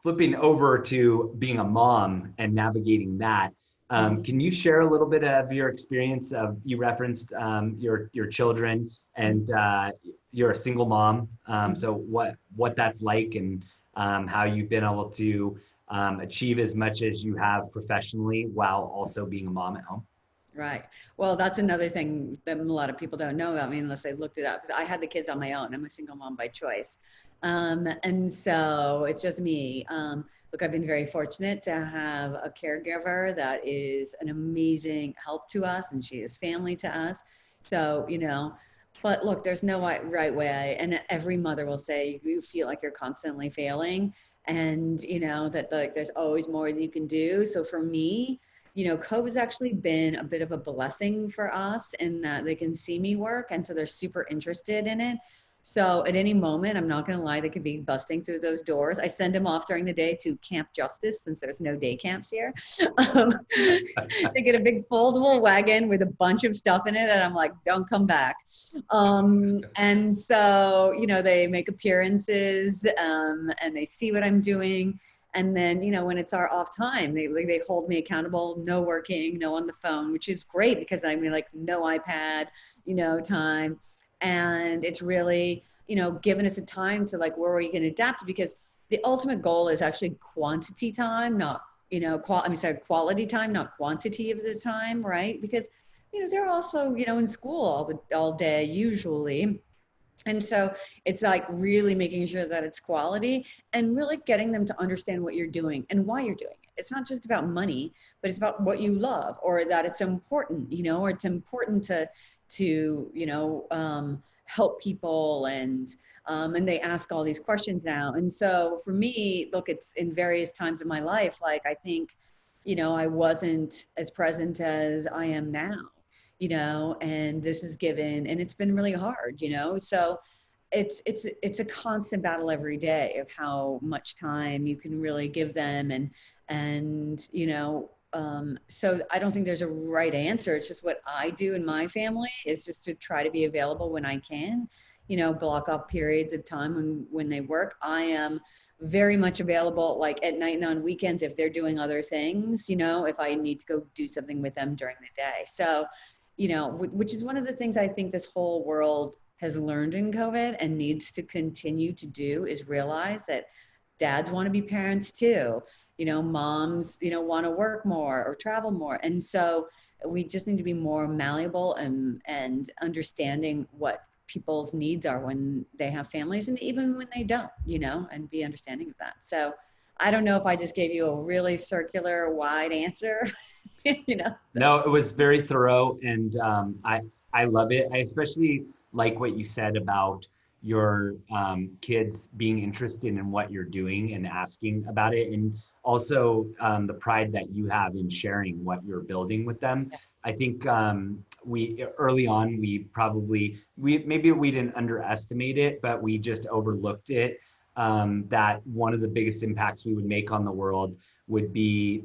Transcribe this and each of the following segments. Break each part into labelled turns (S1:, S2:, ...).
S1: flipping over to being a mom and navigating that,
S2: Mhm.
S1: can you share a little bit of your experience of, you referenced your children and you're a single mom.
S2: Mhm.
S1: So what that's like and how you've been able to achieve as much as you have professionally while also being a mom at home.
S2: Right. Well, that's another thing that a lot of people don't know about me unless they looked it up. Because I had the kids on my own. I'm a single mom by choice. And so it's just me. Look, I've been very fortunate to have a caregiver that is an amazing help to us, and she is family to us. So, but look, there's no right way. And every mother will say, you feel like you're constantly failing, and, that like there's always more that you can do. So for me, COVID's actually been a bit of a blessing for us in that they can see me work. And so they're super interested in it. So at any moment, I'm not going to lie, they could be busting through those doors. I send them off during the day to Camp Justice since there's no day camps here. Um, they get a big foldable wagon with a bunch of stuff in it. And I'm like, don't come back. And so, they make appearances and they see what I'm doing. And then, when it's our off time, they hold me accountable, no working, no on the phone, which is great because I mean, like, no iPad, time. And it's really, given us a time to like where we can adapt because the ultimate goal is actually quantity time, not, quality time, not quantity of the time, right? Because, they're also, in school all day usually. And so it's like really making sure that it's quality and really getting them to understand what you're doing and why you're doing it. It's not just about money, but it's about what you love or that it's important, or it's important to help people and they ask all these questions now. And so for me, look, it's in various times of my life, like I think, I wasn't as present as I am now, and this is given, and it's been really hard, so it's a constant battle every day of how much time you can really give them and so I don't think there's a right answer. It's just what I do in my family is just to try to be available when I can, block off periods of time when they work. I am very much available like at night and on weekends if they're doing other things, if I need to go do something with them during the day. So, which is one of the things I think this whole world has learned in COVID and needs to continue to do is realize that dads want to be parents too. Moms, want to work more or travel more. And so we just need to be more malleable and understanding what people's needs are when they have families and even when they don't, and be understanding of that. So I don't know if I just gave you a really circular, wide answer,
S1: No, it was very thorough, and I love it. I especially like what you said about your kids being interested in what you're doing and asking about it, and also the pride that you have in sharing what you're building with them. I think we early on we maybe we didn't underestimate it, but we just overlooked it. That one of the biggest impacts we would make on the world would be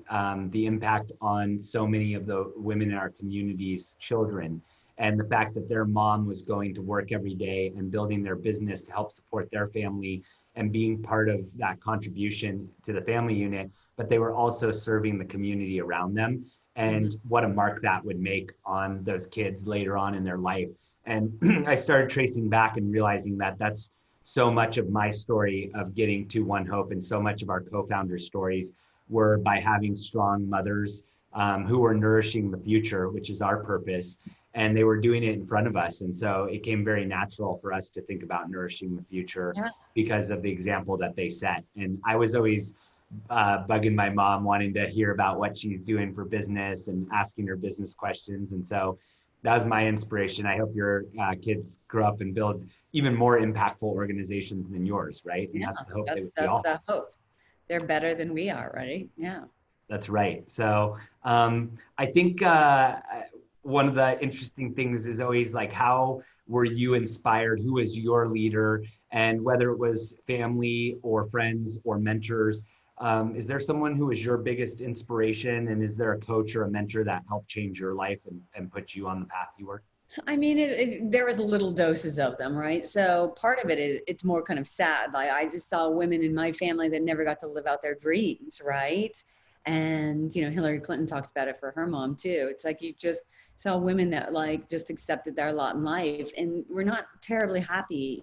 S1: the impact on so many of the women in our community's children. And the fact that their mom was going to work every day and building their business to help support their family and being part of that contribution to the family unit, but they were also serving the community around them.
S2: Mhm.
S1: And what a mark that would make on those kids later on in their life. And I started tracing back and realizing that that's so much of my story of getting to One Hope and so much of our co-founder stories were by having strong mothers who were nourishing the future, which is our purpose. And they were doing it in front of us. And so it came very natural for us to think about nourishing the future
S2: Yeah.
S1: because of the example that they set. And I was always bugging my mom, wanting to hear about what she's doing for business and asking her business questions. And so that was my inspiration. I hope your kids grow up and build even more impactful organizations than yours, right? And
S2: Yeah.
S1: that's the hope that
S2: That's
S1: we
S2: that's
S1: all
S2: the
S1: have.
S2: hope. They're better than we are, right? Yeah.
S1: That's right. So I think one of the interesting things is always like, how were you inspired? Who was your leader? And whether it was family or friends or mentors, is there someone who was your biggest inspiration? And is there a coach or a mentor that helped change your life and put you on the path you were?
S2: I mean, there was little doses of them, right? So part of it is it's more kind of sad. Like I just saw women in my family that never got to live out their dreams, right? And Hillary Clinton talks about it for her mom too. It's like you just saw women that like just accepted their lot in life, and we're not terribly happy,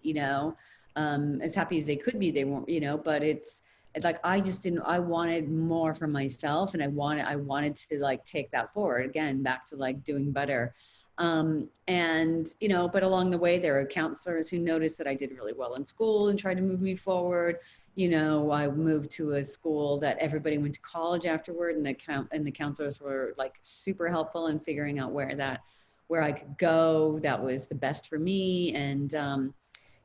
S2: as happy as they could be. They weren't, but it's like I just didn't. I wanted more for myself, and I wanted to like take that forward again, back to like doing better. And but along the way there are counselors who noticed that I did really well in school and tried to move me forward. I moved to a school that everybody went to college afterward, and the counselors were like super helpful in figuring out where I could go that was the best for me. And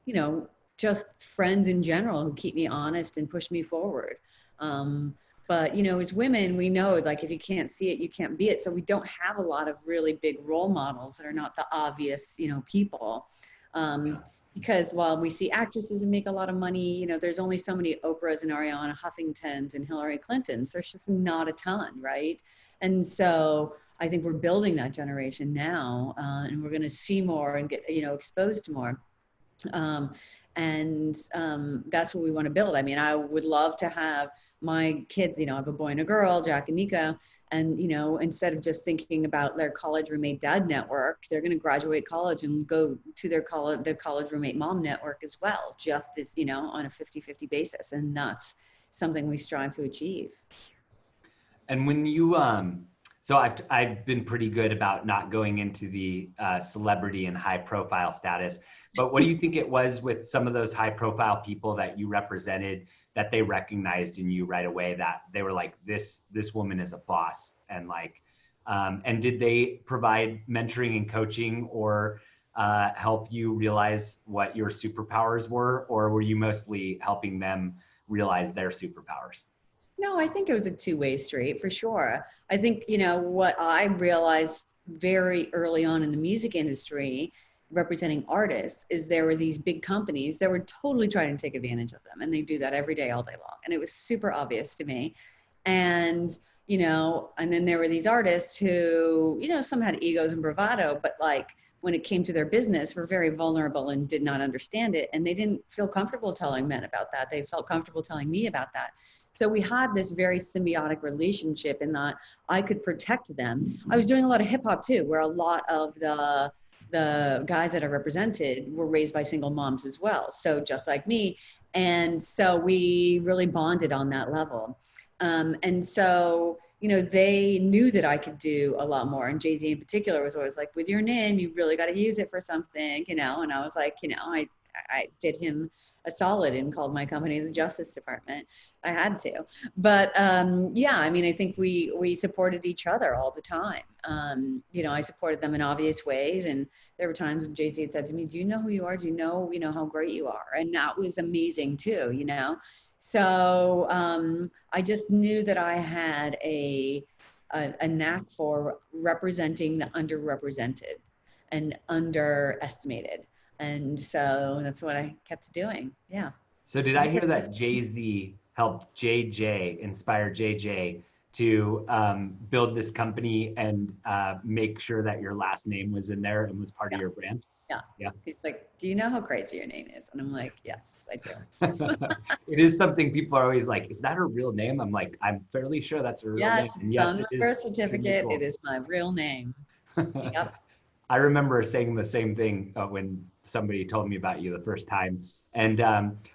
S2: you know, just friends in general who keep me honest and push me forward. But as women, we know like if you can't see it, you can't be it. So we don't have a lot of really big role models that are not the obvious, people. Because while we see actresses and make a lot of money, there's only so many Oprahs and Ariana Huffingtons and Hillary Clintons. There's just not a ton, right? And so I think we're building that generation now, and we're going to see more and get exposed to more. Um, and that's what we want to build. I mean, I would love to have my kids, I have a boy and a girl, Jack and Nico, and instead of just thinking about their college roommate dad network, they're going to graduate college and go to their college roommate mom network as well, just as on a 50-50 basis. And that's something we strive to achieve.
S1: And when you so I've been pretty good about not going into the celebrity and high profile status, but what do you think it was with some of those high profile people that you represented that they recognized in you right away, that they were like, this woman is a boss? And like, and did they provide mentoring and coaching or help you realize what your superpowers were, or were you mostly helping them realize their superpowers?
S2: No, I think it was a two-way street for sure. I think, what I realized very early on in the music industry, representing artists, is there were these big companies that were totally trying to take advantage of them. And they do that every day, all day long. And it was super obvious to me. And, and then there were these artists who, some had egos and bravado, but like when it came to their business, were very vulnerable and did not understand it. And they didn't feel comfortable telling men about that. They felt comfortable telling me about that. So we had this very symbiotic relationship in that I could protect them. I was doing a lot of hip hop too, where a lot of the guys that I represented were raised by single moms as well. So just like me. And so we really bonded on that level. And so, they knew that I could do a lot more. And Jay-Z in particular was always like, with your name, you really got to use it for something, and I was like, I did him a solid and called my company the Justice Department. I had to. But yeah, I mean, I think we supported each other all the time. I supported them in obvious ways. And there were times when Jay-Z had said to me, do you know who you are? Do you know how great you are? And that was amazing too, So I just knew that I had a knack for representing the underrepresented and underestimated. And so that's what I kept doing. Yeah.
S1: So did I hear that Jay-Z helped JJ, inspire JJ to build this company and make sure that your last name was in there and was part of your brand?
S2: Yeah.
S1: Yeah.
S2: He's like, do you know how crazy your name is? And I'm like, yes, I do.
S1: It is something people are always like, is that her real name? I'm like, I'm fairly sure that's her real name. And
S2: yes, on my birth certificate, cool. It is my real name. Yep.
S1: I remember saying the same thing when somebody told me about you the first time. And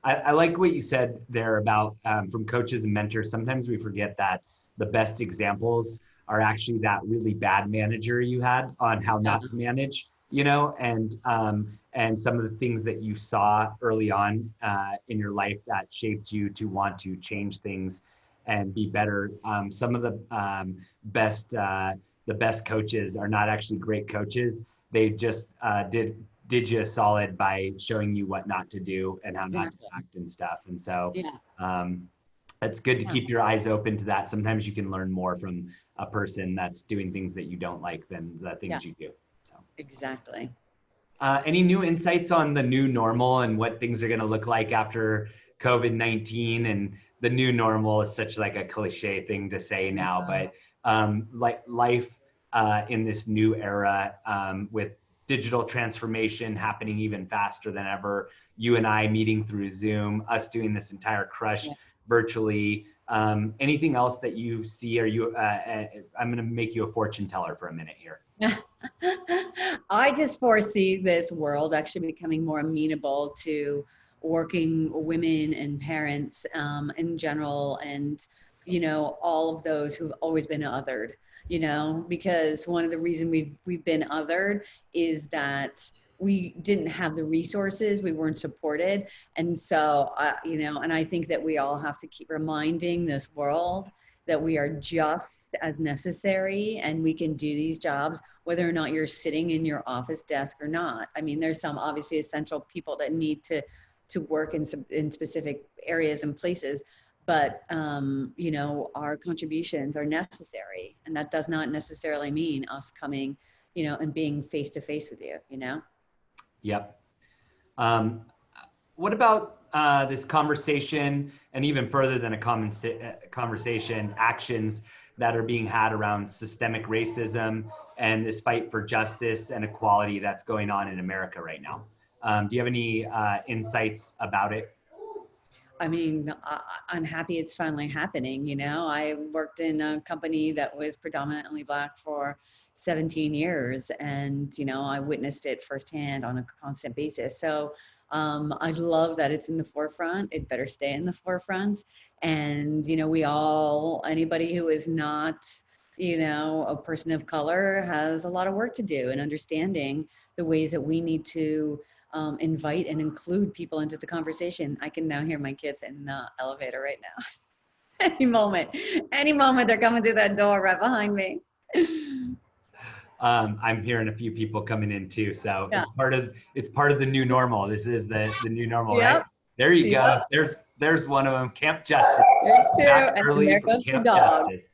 S1: I like what you said there about from coaches and mentors. Sometimes we forget that the best examples are actually that really bad manager you had on how not to manage, and some of the things that you saw early on in your life that shaped you to want to change things and be better. Some of the best coaches are not actually great coaches. They just did you a solid by showing you what not to do and how not to act and stuff. And so it's good to keep your eyes open to that. Sometimes you can learn more from a person that's doing things that you don't like than the things you do. So
S2: exactly.
S1: Any new insights on the new normal and what things are going to look like after COVID-19? And the new normal is such like a cliche thing to say now, but like life in this new era with digital transformation happening even faster than ever. You and I meeting through Zoom, us doing this entire crush virtually. Anything else that you see? Are you? I'm going to make you a fortune teller for a minute here.
S2: I just foresee this world actually becoming more amenable to working women and parents in general, and all of those who've always been othered. Because one of the reasons we've been othered is that we didn't have the resources, we weren't supported, and so and I think that we all have to keep reminding this world that we are just as necessary and we can do these jobs whether or not you're sitting in your office desk or not. I mean, there's some obviously essential people that need to work in specific areas and places, but our contributions are necessary, and that does not necessarily mean us coming and being face to face with you.
S1: Yep. What about this conversation, and even further than a conversation, actions that are being had around systemic racism and this fight for justice and equality that's going on in America right now? Do you have any insights about it?
S2: I mean, I'm happy it's finally happening. I worked in a company that was predominantly Black for 17 years, and I witnessed it firsthand on a constant basis. So I love that it's in the forefront. It better stay in the forefront. And anybody who is not a person of color has a lot of work to do in understanding the ways that we need to invite and include people into the conversation. I can now hear my kids in the elevator right now. Any moment they're coming through that door right behind me.
S1: I'm hearing a few people coming in too, so it's part of the new normal. This is the new normal, right? There you go. There's one of them. Camp Justice.
S2: There's two, and there goes the dog.
S1: Justice.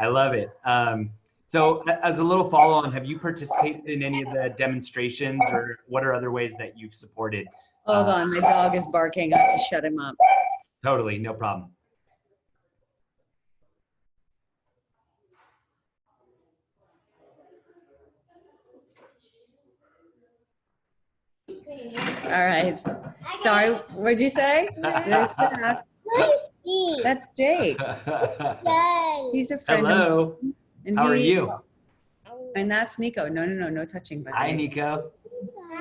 S1: I love it. So as a little follow-on, have you participated in any of the demonstrations, or what are other ways that you've supported?
S2: Hold on, my dog is barking. I have to shut him up.
S1: Totally, no problem.
S2: All right. Sorry, what did you say? That's Jake. He's a friend.
S1: Hello.
S2: And
S1: how are you?
S2: And that's Nico. No touching. By
S1: Hi, Nico.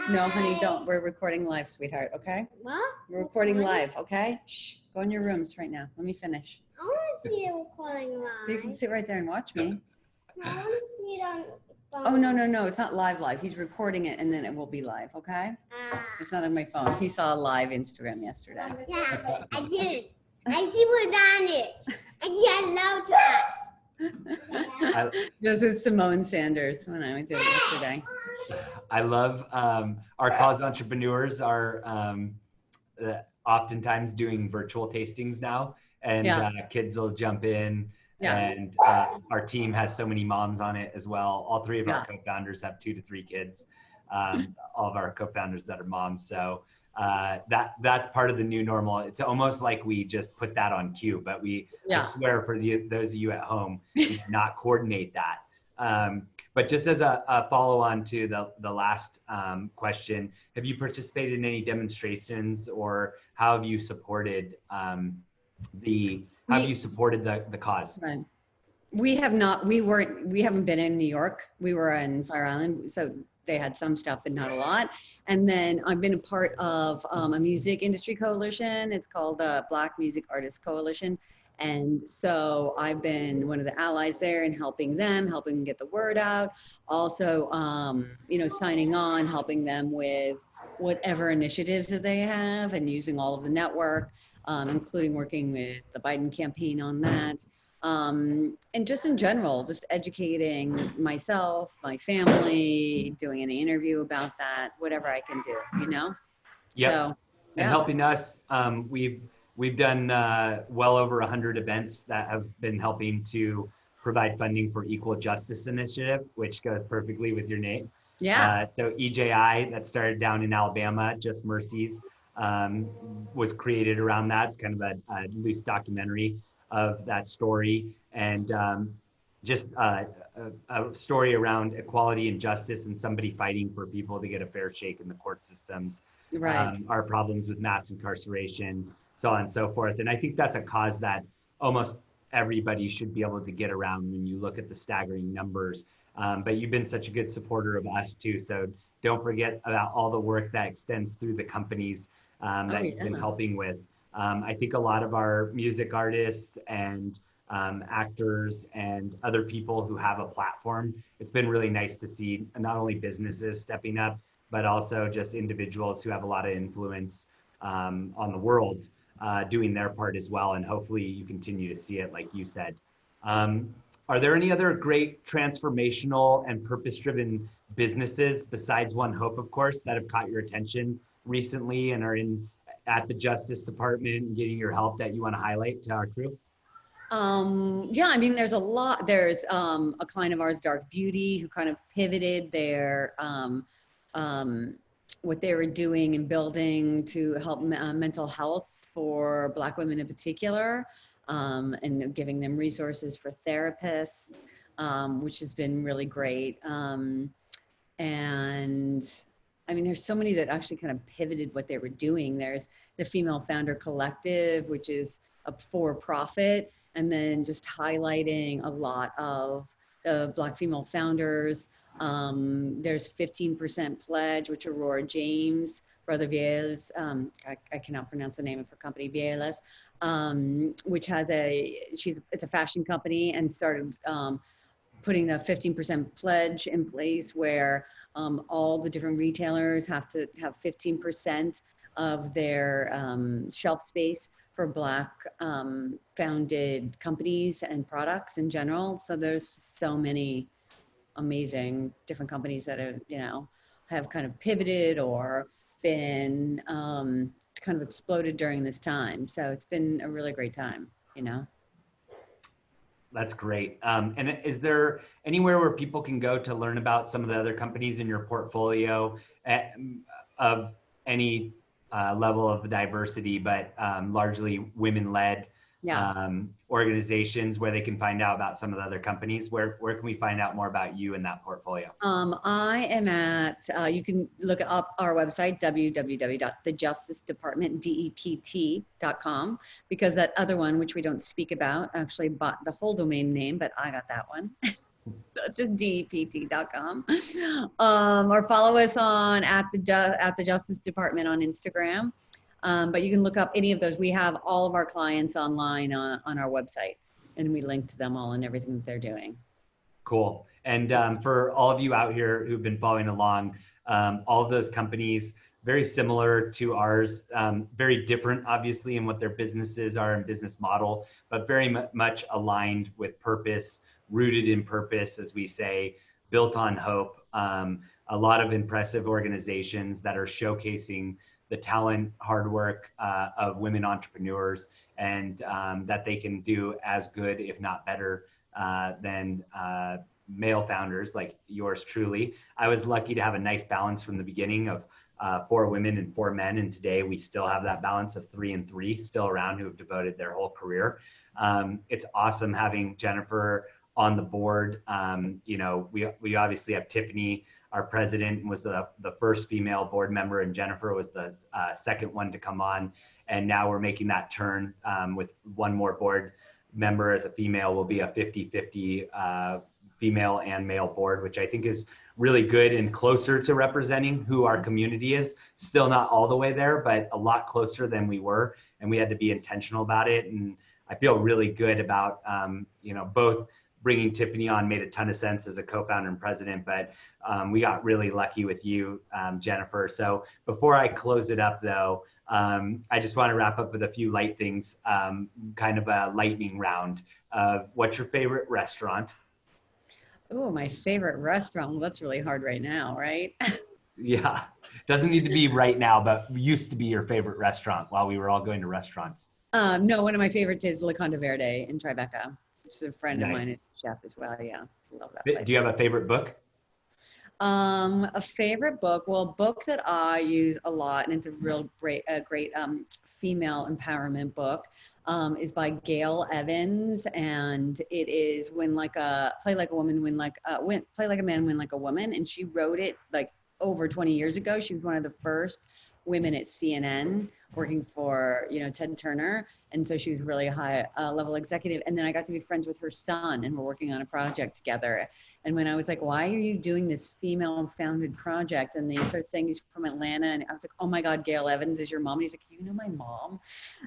S2: No, honey, don't. We're recording live, sweetheart. Okay?
S3: What?
S2: We're recording live. Okay? Shh. Go in your rooms right now. Let me finish.
S3: I want to see it recording live.
S2: You can sit right there and watch me.
S3: I want to see it on phone.
S2: Oh, no. It's not live. He's recording it, and then it will be live. Okay? It's not on my phone. He saw a live Instagram yesterday.
S3: Yeah, I did. I see what's on it. I see hello to us.
S2: This is Simone Sanders when I went to it yesterday.
S1: I love our cause entrepreneurs are oftentimes doing virtual tastings now, and kids will jump in. And our team has so many moms on it as well. All three of our co-founders have 2 to 3 kids. All of our co-founders that are moms. So that's part of the new normal. It's almost like we just put that on cue, but I swear for those of you at home, we did not coordinate that. But just as a follow-on to the last question, have you participated in any demonstrations, or how have you supported the cause?
S2: Right. We have not. We haven't been in New York. We were in Fire Island, so they had some stuff, but not a lot. And then I've been a part of a music industry coalition. It's called the Black Music Artists Coalition. And so I've been one of the allies there and helping get the word out. Also, signing on, helping them with whatever initiatives that they have, and using all of the network, including working with the Biden campaign on that. And just in general, just educating myself, my family, doing an interview about that, whatever I can do,
S1: Yep.
S2: So,
S1: and helping us, we've done well over 100 events that have been helping to provide funding for Equal Justice Initiative, which goes perfectly with your name.
S2: Yeah.
S1: So EJI, that started down in Alabama, Just Mercies, was created around that. It's kind of a loose documentary of that story. And just a story around equality and justice and somebody fighting for people to get a fair shake in the court systems,
S2: Right.
S1: our problems with mass incarceration, so on and so forth. And I think that's a cause that almost everybody should be able to get around when you look at the staggering numbers. But you've been such a good supporter of us too. So don't forget about all the work that extends through the companies
S2: Oh,
S1: that you've been
S2: yeah.
S1: helping with. I think a lot of our music artists and actors and other people who have a platform, it's been really nice to see not only businesses stepping up, but also just individuals who have a lot of influence on the world doing their part as well. And hopefully you continue to see it, like you said. Are there any other great transformational and purpose-driven businesses besides ONEHOPE, of course, that have caught your attention recently and are in at the Justice Department and getting your help that you want to highlight to our crew?
S2: Yeah, I mean, there's a lot. There's a client of ours, Dark Beauty, who kind of pivoted their what they were doing and building to help mental health for Black women in particular, and giving them resources for therapists, which has been really great. And I mean, there's so many that actually kind of pivoted what they were doing. There's the Female Founder Collective, which is a for-profit, and then just highlighting a lot of the Black female founders. There's 15% Pledge, which Aurora James, Brother Vielas, I cannot pronounce the name of her company, Vielas, which has it's a fashion company and started putting the 15% pledge in place where all the different retailers have to have 15% of their shelf space for Black founded companies and products in general. So there's so many amazing different companies that have kind of pivoted or been kind of exploded during this time. So it's been a really great time,
S1: That's great. And is there anywhere where people can go to learn about some of the other companies in your portfolio of any level of diversity, but largely women-led
S2: Yeah.
S1: organizations where they can find out about some of the other companies? Where can we find out more about you and that portfolio?
S2: I am at, you can look up our website, www.thejusticidepartmentdept.com, because that other one, which we don't speak about, actually bought the whole domain name, but I got that one. So it's just dept.com. Or follow us on at the Justice Department on Instagram. But you can look up any of those. We have all of our clients online on our website, and we link to them all and everything that they're doing.
S1: Cool. And for all of you out here who've been following along, all of those companies, very similar to ours, very different, obviously, in what their businesses are and business model, but very much aligned with purpose, rooted in purpose, as we say, built on hope. A lot of impressive organizations that are showcasing the talent, hard work of women entrepreneurs, and that they can do as good, if not better, than male founders like yours truly. I was lucky to have a nice balance from the beginning of 4 women and 4 men, and today we still have that balance of 3 and 3 still around who have devoted their whole career. It's awesome having Jennifer on the board. We obviously have Tiffany, our president, was the first female board member, and Jennifer was the second one to come on. And now we're making that turn with one more board member as a female. Will be a 50-50 female and male board, which I think is really good and closer to representing who our community is. Still not all the way there, but a lot closer than we were. And we had to be intentional about it. And I feel really good about, both bringing Tiffany on made a ton of sense as a co-founder and president, but we got really lucky with you, Jennifer. So before I close it up though, I just want to wrap up with a few light things, kind of a lightning round of what's your favorite restaurant?
S2: Oh, my favorite restaurant. Well, that's really hard right now, right?
S1: Yeah, doesn't need to be right now, but used to be your favorite restaurant while we were all going to restaurants.
S2: No, one of my favorites is La Conda Verde in Tribeca, which is a friend of mine,
S1: Nice.
S2: a chef as well. Yeah, love that
S1: Do
S2: place.
S1: you have a favorite book?
S2: A favorite book. Well, a book that I use a lot, and it's a real great female empowerment book. Is by Gail Evans, and it is play like a woman, play like a man, win like a woman. And she wrote it like over 20 years ago. She was one of the first women at CNN working for, Ted Turner. And so she was really a high level executive. And then I got to be friends with her son, and we're working on a project together. And when I was like, why are you doing this female founded project? And they started saying he's from Atlanta. And I was like, oh my God, Gail Evans is your mom. And he's like, you know my mom?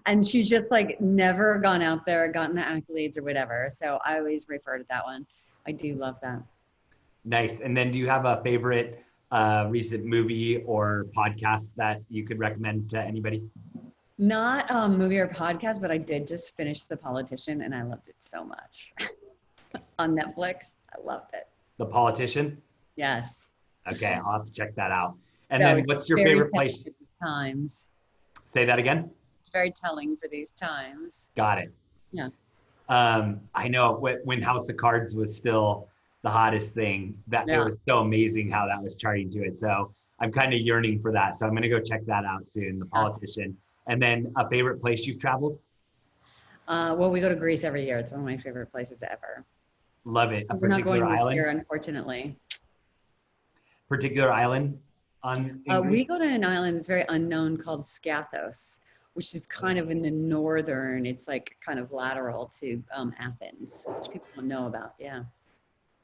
S2: And she's just like never gone out there, gotten the accolades or whatever. So I always refer to that one. I do love that.
S1: Nice. And then do you have a favorite recent movie or podcast that you could recommend to anybody?
S2: Not a movie or podcast, but I did just finish The Politician, and I loved it so much. On Netflix. I loved it.
S1: The Politician?
S2: Yes.
S1: Okay, I'll have to check that out. And
S2: So
S1: then what's your favorite place?
S2: Times.
S1: Say that again?
S2: It's very telling for these times.
S1: Got it.
S2: Yeah.
S1: I know when House of Cards was still the hottest thing, it was so amazing how that was charting to it. So I'm kind of yearning for that. So I'm going to go check that out soon, The Politician. And then a favorite place you've traveled?
S2: Well, we go to Greece every year. It's one of my favorite places ever.
S1: Love it.
S2: We're not going this year, unfortunately.
S1: Particular island
S2: we go to an island that's very unknown called Scathos, which is kind of in the northern. It's like kind of lateral to Athens, which people don't know about. Yeah.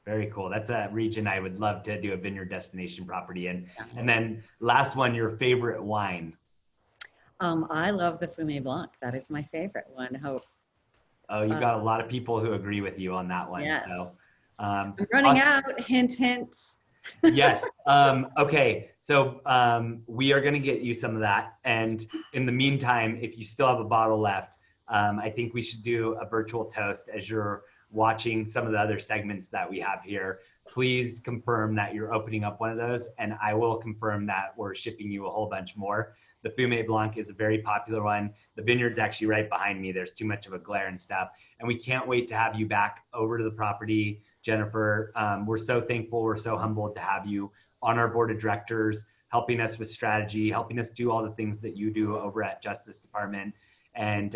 S1: Very cool. That's a region I would love to do a vineyard destination property in. Yeah. And then last one, your favorite wine.
S2: I love the Fumé Blanc. That is my favorite one. Hope.
S1: Oh, you've got a lot of people who agree with you on that one.
S2: Yes.
S1: So,
S2: I'm running out. Hint, hint.
S1: Yes. Okay. So we are going to get you some of that. And in the meantime, if you still have a bottle left, I think we should do a virtual toast as you're watching some of the other segments that we have here. Please confirm that you're opening up one of those, and I will confirm that we're shipping you a whole bunch more. The Fumé Blanc is a very popular one. The vineyard's actually right behind me. There's too much of a glare and stuff. And we can't wait to have you back over to the property, Jennifer. We're so thankful. We're so humbled to have you on our board of directors, helping us with strategy, helping us do all the things that you do over at Justice Department. And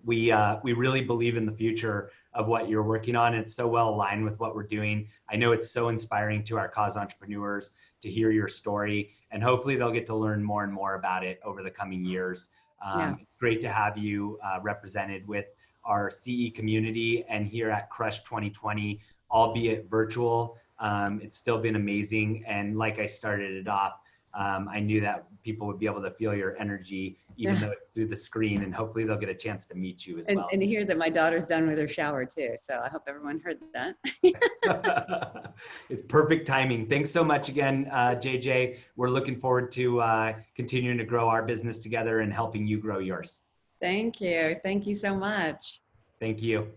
S1: we really believe in the future of what you're working on. It's so well aligned with what we're doing. I know it's so inspiring to our cause entrepreneurs to hear your story, and hopefully they'll get to learn more and more about it over the coming years. It's great to have you represented with our CE community and here at Crush 2020, albeit virtual. It's still been amazing. And like I started it off, I knew that people would be able to feel your energy, even though it's through the screen, and hopefully they'll get a chance to meet you as well.
S2: And to hear that my daughter's done with her shower too. So I hope everyone heard that.
S1: It's perfect timing. Thanks so much again, JJ. We're looking forward to continuing to grow our business together and helping you grow yours.
S2: Thank you. Thank you so much.
S1: Thank you.